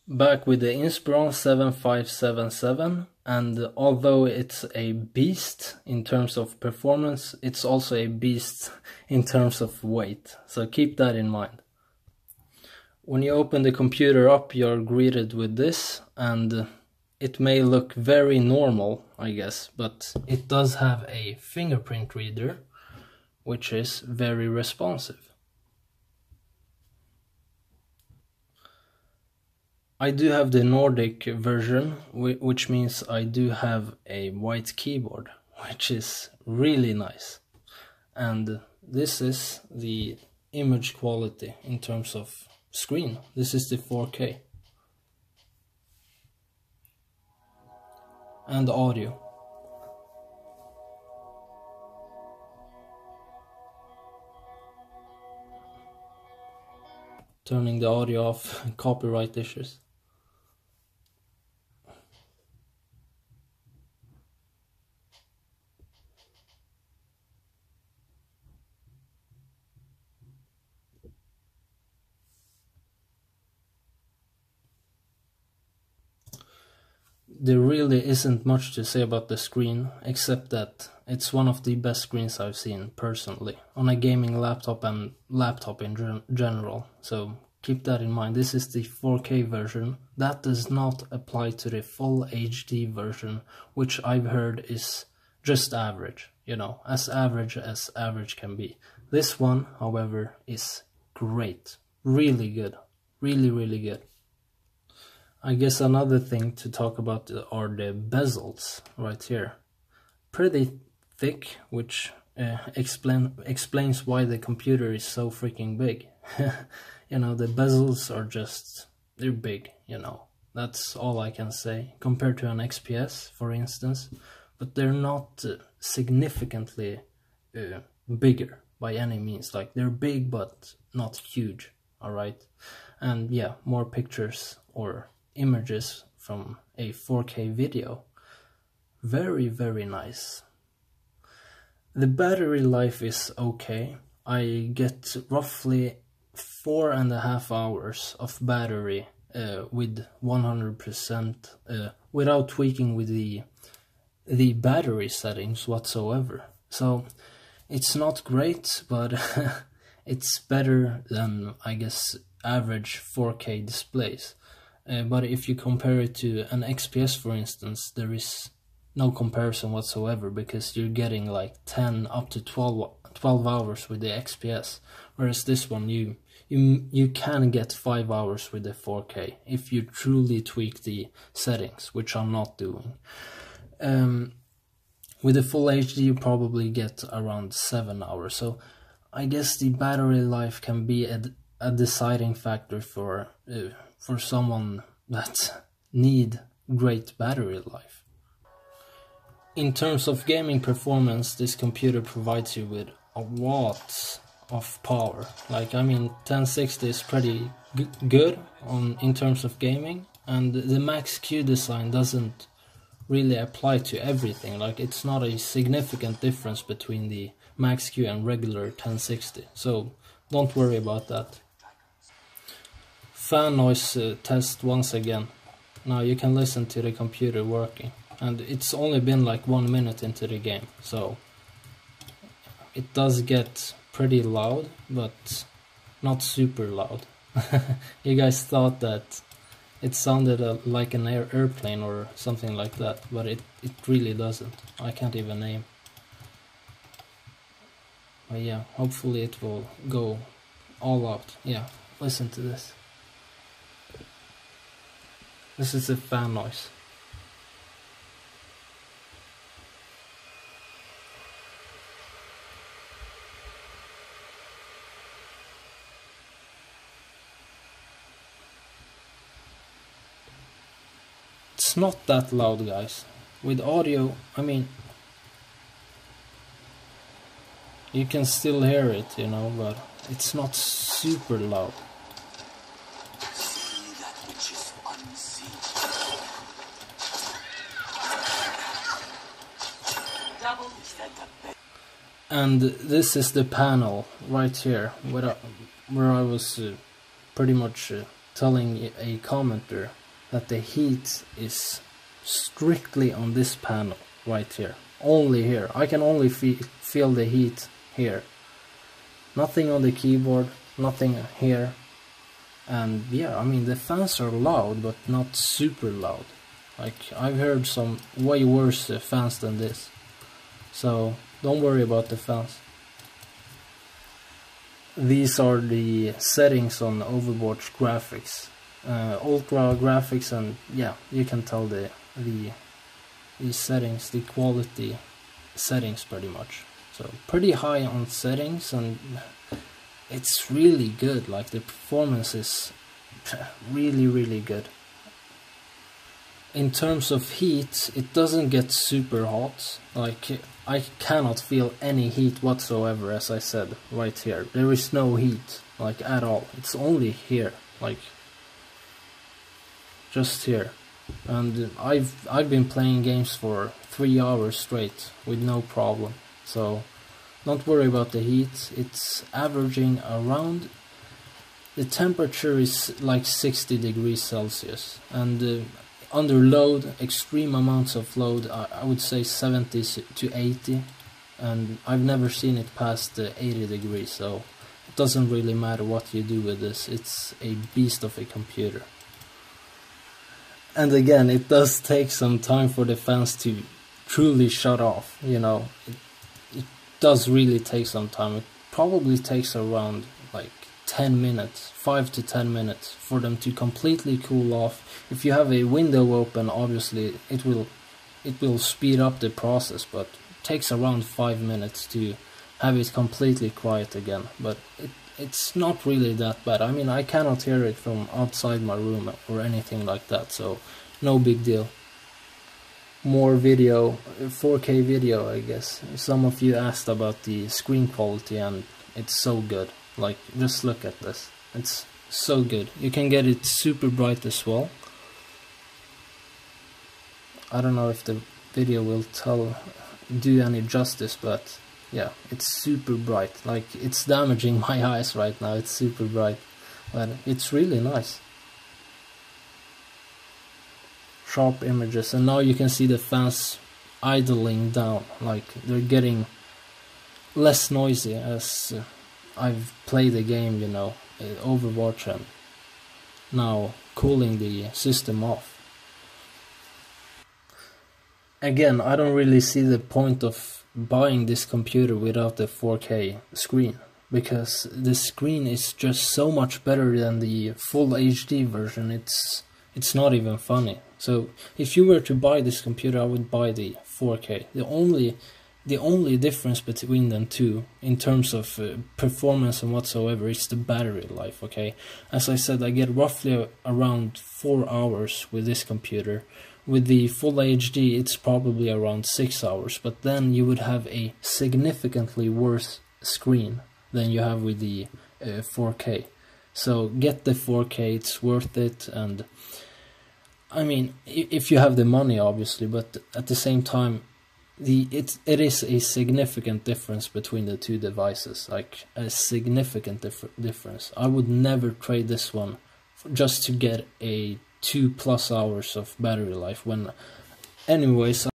Back with the Inspiron 7577, and although it's a beast in terms of performance, it's also a beast in terms of weight, so keep that in mind. When you open the computer up, you're greeted with this, and it may look very normal, I guess, but it does have a fingerprint reader, which is very responsive. I do have the Nordic version, which means I do have a white keyboard, which is really nice. And this is the image quality in terms of screen. This is the 4K. And audio. Turning the audio off, copyright issues. There really isn't much to say about the screen, except that it's one of the best screens I've seen personally, on a gaming laptop and laptop in general, so keep that in mind. This is the 4K version. That does not apply to the full HD version, which I've heard is just average, you know, as average can be. This one, however, is great, really good, really good. I guess another thing to talk about are the bezels right here. Pretty thick, which explains why the computer is so freaking big. You know, the bezels are just, they're big, you know. That's all I can say, compared to an XPS, for instance. But they're not significantly bigger by any means. Like, they're big, but not huge, alright? And yeah, more pictures or images from a 4K video. Very nice. The battery life is okay. I get roughly 4.5 hours of battery with 100% without tweaking with the battery settings whatsoever. So it's not great, but it's better than, I guess, average 4K displays. But if you compare it to an XPS, for instance, there is no comparison whatsoever, because you're getting like 10 up to 12 hours with the XPS, whereas this one you can get 5 hours with the 4K if you truly tweak the settings, which I'm not doing. With the full HD you probably get around 7 hours, so I guess the battery life can be a deciding factor for someone that need great battery life. In terms of gaming performance, this computer provides you with a lot of power. Like, I mean, 1060 is pretty good in terms of gaming, and the Max-Q design doesn't really apply to everything. Like, it's not a significant difference between the Max-Q and regular 1060, so don't worry about that. Fan noise test once again. Now you can listen to the computer working, and it's only been like 1 minute into the game, so it does get pretty loud, but not super loud. You guys thought that it sounded like an airplane or something like that, but it really doesn't. I can't even name. But yeah, hopefully it will go all out. Yeah, listen to this. This is a fan noise. It's not that loud, guys. With audio, I mean, you can still hear it, you know, but it's not super loud. And this is the panel right here where I was pretty much telling a commenter that the heat is strictly on this panel right here, only here. I can only feel the heat here, nothing on the keyboard, nothing here. And yeah, I mean, the fans are loud, but not super loud. Like, I've heard some way worse fans than this, so don't worry about the fans. These are the settings on Overwatch graphics, ultra graphics, and yeah, you can tell the settings, the quality settings pretty much. So pretty high on settings, and it's really good. Like, the performance is really good. In terms of heat, it doesn't get super hot. Like, I cannot feel any heat whatsoever, as I said right here. There is no heat, like, at all. It's only here, like, just here. And I've been playing games for 3 hours straight with no problem. So don't worry about the heat. It's averaging around, the temperature is like 60 degrees Celsius, and under load, extreme amounts of load, I would say 70 to 80, and I've never seen it past 80 degrees, so it doesn't really matter what you do with this. It's a beast of a computer. And again, it does take some time for the fans to truly shut off, you know. It does really take some time. It probably takes around like 10 minutes, 5 to 10 minutes for them to completely cool off. If you have a window open, obviously it will speed up the process, but it takes around 5 minutes to have it completely quiet again. But it's not really that bad. I mean, I cannot hear it from outside my room or anything like that, so no big deal. More video, 4K video, I guess. Some of you asked about the screen quality, and it's so good. Like, just look at this. It's so good. You can get it super bright as well. I don't know if the video will do any justice, but yeah, it's super bright. Like, it's damaging my eyes right now. It's super bright, but it's really nice. Sharp images, and now you can see the fans idling down. Like, they're getting less noisy as I've played the game, you know, Overwatch, and now cooling the system off. Again, I don't really see the point of buying this computer without the 4K screen, because the screen is just so much better than the full HD version. It's not even funny. So if you were to buy this computer, I would buy the 4K. The only difference between them two, in terms of performance and whatsoever, is the battery life, okay? As I said, I get roughly around 4 hours with this computer. With the full HD, it's probably around 6 hours, but then you would have a significantly worse screen than you have with the 4K. So get the 4K, it's worth it. And I mean, if you have the money, obviously, but at the same time, it is a significant difference between the two devices, like a significant difference. I would never trade this one just to get a 2+ hours of battery life. When, anyways,